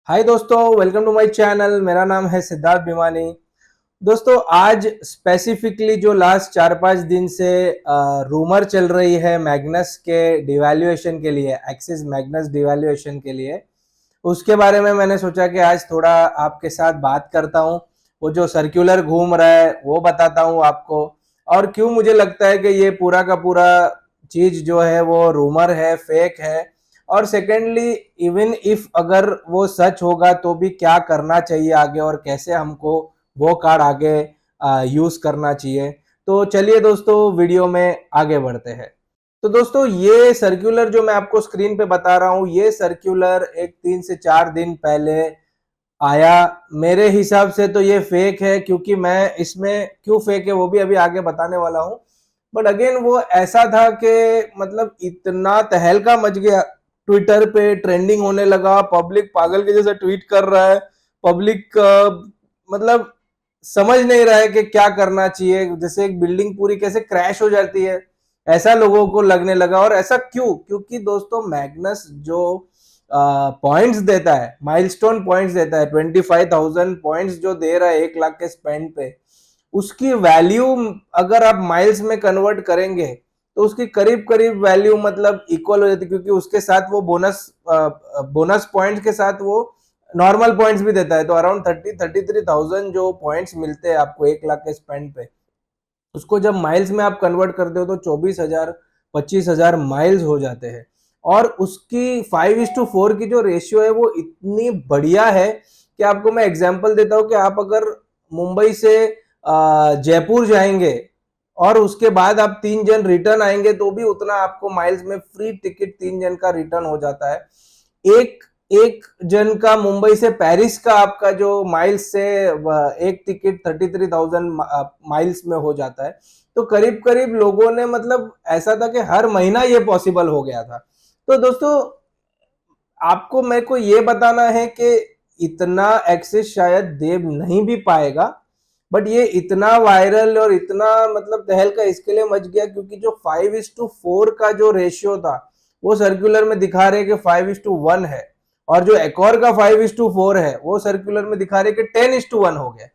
हाय दोस्तों, welcome to my channel. मेरा नाम है सिद्धार्थ भिमानी। दोस्तों, आज स्पेसिफिकली जो लास्ट 4-5 दिन से रूमर चल रही है मैग्नस के डिवैल्यूएशन के लिए, एक्सिस मैग्नस डिवैल्यूएशन के लिए, उसके बारे में मैंने सोचा कि आज थोड़ा आपके साथ बात करता हूँ। वो जो सर्कुलर घूम रहा है वो बताता हूँ आपको, और क्यों मुझे लगता है कि ये पूरा का पूरा चीज जो है वो रूमर है, फेक है। और सेकेंडली, इवन इफ अगर वो सच होगा तो भी क्या करना चाहिए आगे, और कैसे हमको वो कार्ड आगे यूज करना चाहिए। तो चलिए दोस्तों, वीडियो में आगे बढ़ते हैं। तो दोस्तों, ये सर्कुलर जो मैं आपको स्क्रीन पे बता रहा हूँ, ये सर्कुलर एक 3 से 4 दिन पहले आया। मेरे हिसाब से तो ये फेक है, क्योंकि मैं इसमें क्यों फेक है वो भी अभी आगे बताने वाला हूँ। बट अगेन वो ऐसा था कि मतलब इतना तहलका मच गया, ट्विटर पे ट्रेंडिंग होने लगा, पब्लिक पागल के जैसा ट्वीट कर रहा है। पब्लिक मतलब समझ नहीं रहा है कि क्या करना चाहिए। जैसे एक बिल्डिंग पूरी कैसे क्रैश हो जाती है, ऐसा लोगों को लगने लगा। और ऐसा क्यों? क्योंकि दोस्तों, मैग्नस जो पॉइंट्स देता है, माइलस्टोन पॉइंट्स देता है, 25,000 पॉइंट्स जो दे रहा है 1 लाख के स्पेंड पे, उसकी वैल्यू अगर आप माइल्स में कन्वर्ट करेंगे तो उसकी करीब करीब वैल्यू मतलब इक्वल हो जाती है, क्योंकि उसके साथ वो बोनस पॉइंट्स के साथ वो नॉर्मल पॉइंट्स भी देता है। तो अराउंड 33,000 जो पॉइंट्स मिलते हैं आपको 1 लाख के स्पेंड पे, उसको जब माइल्स में आप कन्वर्ट करते हो तो 24,000 25,000 माइल्स हो जाते हैं। और उसकी 5:4 की जो रेशियो है वो इतनी बढ़िया है कि आपको मैं एग्जांपल देता हूं कि आप अगर मुंबई से जयपुर जाएंगे और उसके बाद आप 3 जन रिटर्न आएंगे तो भी उतना आपको माइल्स में फ्री टिकट 3 जन का रिटर्न हो जाता है। एक एक जन का मुंबई से पेरिस का आपका जो माइल्स से एक टिकट 33,000 माइल्स में हो जाता है। तो करीब करीब लोगों ने मतलब ऐसा था कि हर महीना ये पॉसिबल हो गया था। तो दोस्तों, आपको मेरे को ये बताना है कि इतना एक्सेस शायद दे नहीं भी पाएगा, बट ये इतना वायरल और इतना मतलब तहलका इसके लिए मच गया क्योंकि जो 5:4 का जो रेशियो था वो सर्कुलर में दिखा रहे कि 5:1 है, और जो एकॉर का 5:4 है वो सर्कुलर में दिखा रहे कि 10:1 हो गया।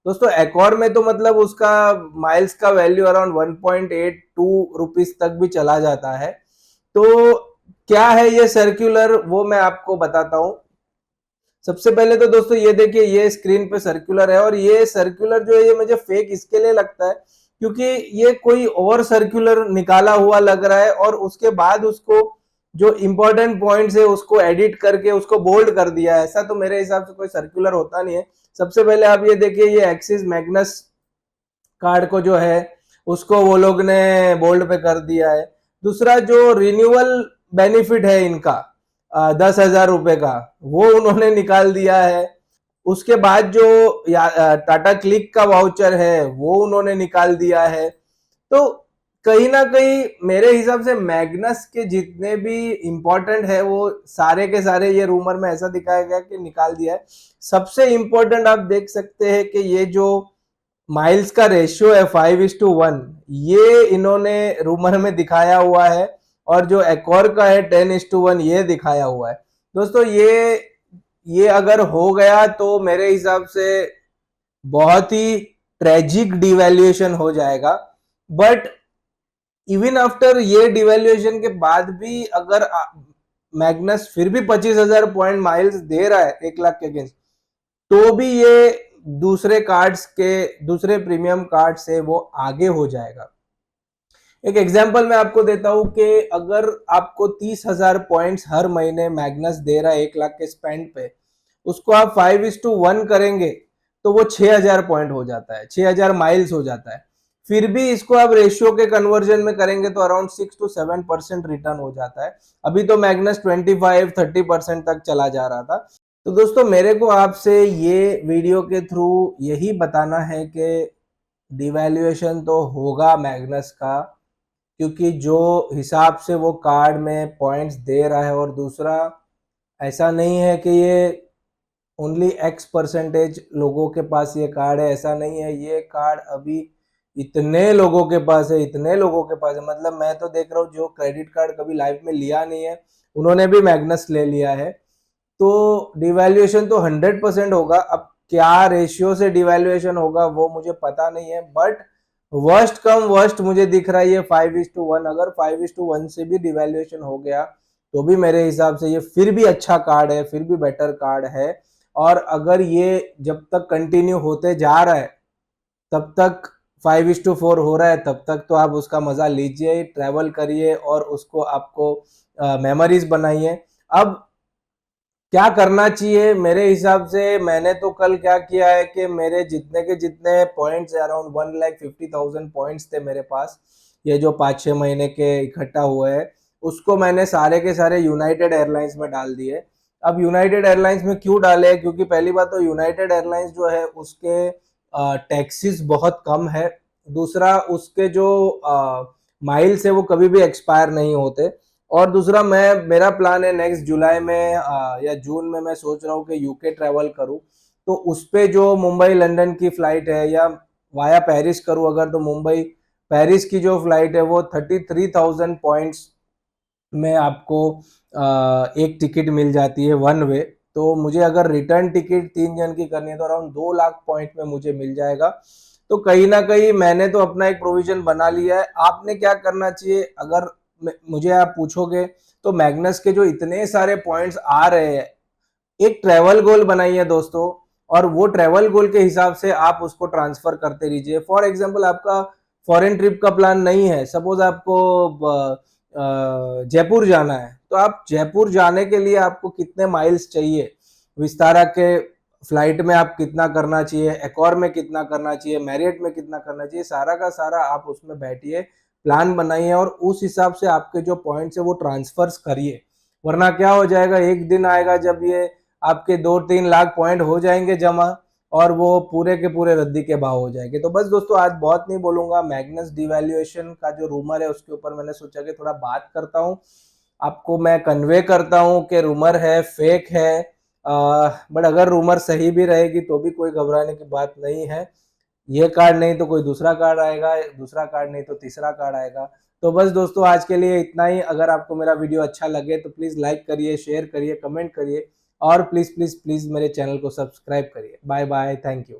दोस्तों, एकॉर में तो मतलब उसका माइल्स का वैल्यू अराउंड 1.82 रुपीज तक भी चला जाता है। तो क्या है ये सर्कुलर, वो मैं आपको बताता हूं। सबसे पहले तो दोस्तों ये देखिए, ये स्क्रीन पे सर्कुलर है, और ये सर्कुलर जो है ये मुझे फेक इसके लिए लगता है क्योंकि ये कोई और सर्कुलर निकाला हुआ लग रहा है, और उसके बाद उसको जो इंपॉर्टेंट पॉइंट्स है उसको एडिट करके उसको बोल्ड कर दिया है। ऐसा तो मेरे हिसाब से कोई सर्कुलर होता नहीं है। सबसे पहले आप ये देखिए, ये एक्सिस मैग्नस कार्ड को जो है उसको वो लोग ने बोल्ड पे कर दिया है। दूसरा, जो रिन्यूअल बेनिफिट है इनका 10,000 रुपए का, वो उन्होंने निकाल दिया है। उसके बाद जो टाटा क्लिक का वाउचर है वो उन्होंने निकाल दिया है। तो कहीं ना कहीं मेरे हिसाब से मैग्नस के जितने भी इंपॉर्टेंट है वो सारे के सारे ये रूमर में ऐसा दिखाया गया कि निकाल दिया है। सबसे इंपॉर्टेंट आप देख सकते हैं कि ये जो माइल्स का रेशियो है 5:1, ये इन्होंने रूमर में दिखाया हुआ है, और जो एकॉर का है 10:1 ये दिखाया हुआ है। दोस्तों, ये अगर हो गया तो मेरे हिसाब से बहुत ही ट्रेजिक डिवैल्यूएशन हो जाएगा। बट इवन आफ्टर ये डिवैल्यूएशन के बाद भी अगर मैग्नस फिर भी 25,000 पॉइंट माइल्स दे रहा है 1 लाख के अगेंस्ट, तो भी ये दूसरे कार्ड्स के, दूसरे प्रीमियम कार्ड से वो आगे हो जाएगा। एक एग्जांपल मैं आपको देता हूं कि अगर आपको 30,000 पॉइंट्स हर महीने मैग्नस दे रहा है 1 लाख के स्पेंड पे, उसको आप 5:1 करेंगे तो वो 6,000 पॉइंट हो जाता है, 6,000 माइल्स हो जाता है। फिर भी इसको आप रेशियो के कन्वर्जन में करेंगे तो अराउंड 6 to 7% रिटर्न हो जाता है। अभी तो मैग्नस 25-30% तक चला जा रहा था। तो दोस्तों, मेरे को आपसे ये वीडियो के थ्रू यही बताना है कि डिवैल्यूएशन तो होगा मैग्नस का, क्योंकि जो हिसाब से वो कार्ड में पॉइंट्स दे रहा है, और दूसरा ऐसा नहीं है कि ये ओनली एक्स परसेंटेज लोगों के पास ये कार्ड है, ऐसा नहीं है। ये कार्ड अभी इतने लोगों के पास है, इतने लोगों के पास है, मतलब मैं तो देख रहा हूँ जो क्रेडिट कार्ड कभी लाइफ में लिया नहीं है उन्होंने भी मैग्नस ले लिया है। तो डिवैल्यूएशन तो 100% होगा। अब क्या रेशियो से डिवैल्यूएशन होगा वो मुझे पता नहीं है, बट वर्स्ट कम वर्स्ट मुझे दिख रहा है ये 5:1। अगर 5:1 से भी डिवैल्यूएशन हो गया तो भी मेरे हिसाब से ये फिर भी अच्छा कार्ड है, फिर भी बेटर कार्ड है। और अगर ये जब तक कंटिन्यू होते जा रहा है, तब तक 5:4 हो रहा है, तब तक तो आप उसका मजा लीजिए, ट्रैवल करिए और उसको आपको मेमोरीज बनाइए। अब क्या करना चाहिए मेरे हिसाब से, मैंने तो कल क्या किया है कि मेरे जितने के जितने पॉइंट्स, अराउंड 1,50,000 पॉइंट्स थे मेरे पास, ये जो 5-6 महीने के इकट्ठा हुए हैं, उसको मैंने सारे के सारे यूनाइटेड एयरलाइंस में डाल दिए। अब यूनाइटेड एयरलाइंस में क्यों डाले, क्योंकि पहली बात तो यूनाइटेड एयरलाइंस जो है उसके टैक्सेस बहुत कम है, दूसरा उसके जो माइल्स है वो कभी भी एक्सपायर नहीं होते, और दूसरा मेरा प्लान है नेक्स्ट जुलाई में या जून में मैं सोच रहा हूँ कि यूके ट्रैवल करूँ। तो उस पे जो मुंबई लंदन की फ्लाइट है या वाया पेरिस करूँ अगर, तो मुंबई पेरिस की जो फ्लाइट है वो 33,000 पॉइंट्स में आपको एक टिकट मिल जाती है वन वे। तो मुझे अगर रिटर्न टिकट 3 जन की करनी है तो अराउंड 2 लाख पॉइंट में मुझे मिल जाएगा। तो कहीं ना कहीं मैंने तो अपना एक प्रोविजन बना लिया है। आपने क्या करना चाहिए, अगर मुझे आप पूछोगे तो मैग्नस के जो इतने सारे पॉइंट्स आ रहे हैं, एक ट्रैवल गोल बनाइए दोस्तों, और वो ट्रैवल गोल के हिसाब से आप उसको ट्रांसफर करते रहिए। फॉर एग्जांपल आपका फॉरेन ट्रिप का प्लान नहीं है, सपोज आपको जयपुर जाना है, तो आप जयपुर जाने के लिए आपको कितने माइल्स चाहिए, विस्तारा के फ्लाइट में आप कितना करना चाहिए, एकॉर में कितना करना चाहिए, मैरियट में कितना करना चाहिए, सारा का सारा आप उसमें बैठिए, प्लान बनाइए और उस हिसाब से आपके जो पॉइंट्स है वो ट्रांसफर्स करिए। वरना क्या हो जाएगा, एक दिन आएगा जब ये आपके 2-3 लाख पॉइंट हो जाएंगे जमा, और वो पूरे के पूरे रद्दी के भाव हो जाएंगे। तो बस दोस्तों आज बहुत नहीं बोलूंगा, मैग्नस डिवैल्यूएशन का जो रूमर है उसके ऊपर मैंने सोचा कि थोड़ा बात करता हूँ, आपको मैं कन्वे करता हूँ कि रूमर है, फेक है, बट अगर रूमर सही भी रहेगी तो भी कोई घबराने की बात नहीं है। ये कार्ड नहीं तो कोई दूसरा कार्ड आएगा, दूसरा कार्ड नहीं तो तीसरा कार्ड आएगा। तो बस दोस्तों आज के लिए इतना ही। अगर आपको मेरा वीडियो अच्छा लगे तो प्लीज़ लाइक करिए, शेयर करिए, कमेंट करिए, और प्लीज़ प्लीज़ प्लीज़ मेरे चैनल को सब्सक्राइब करिए। Bye bye, thank you.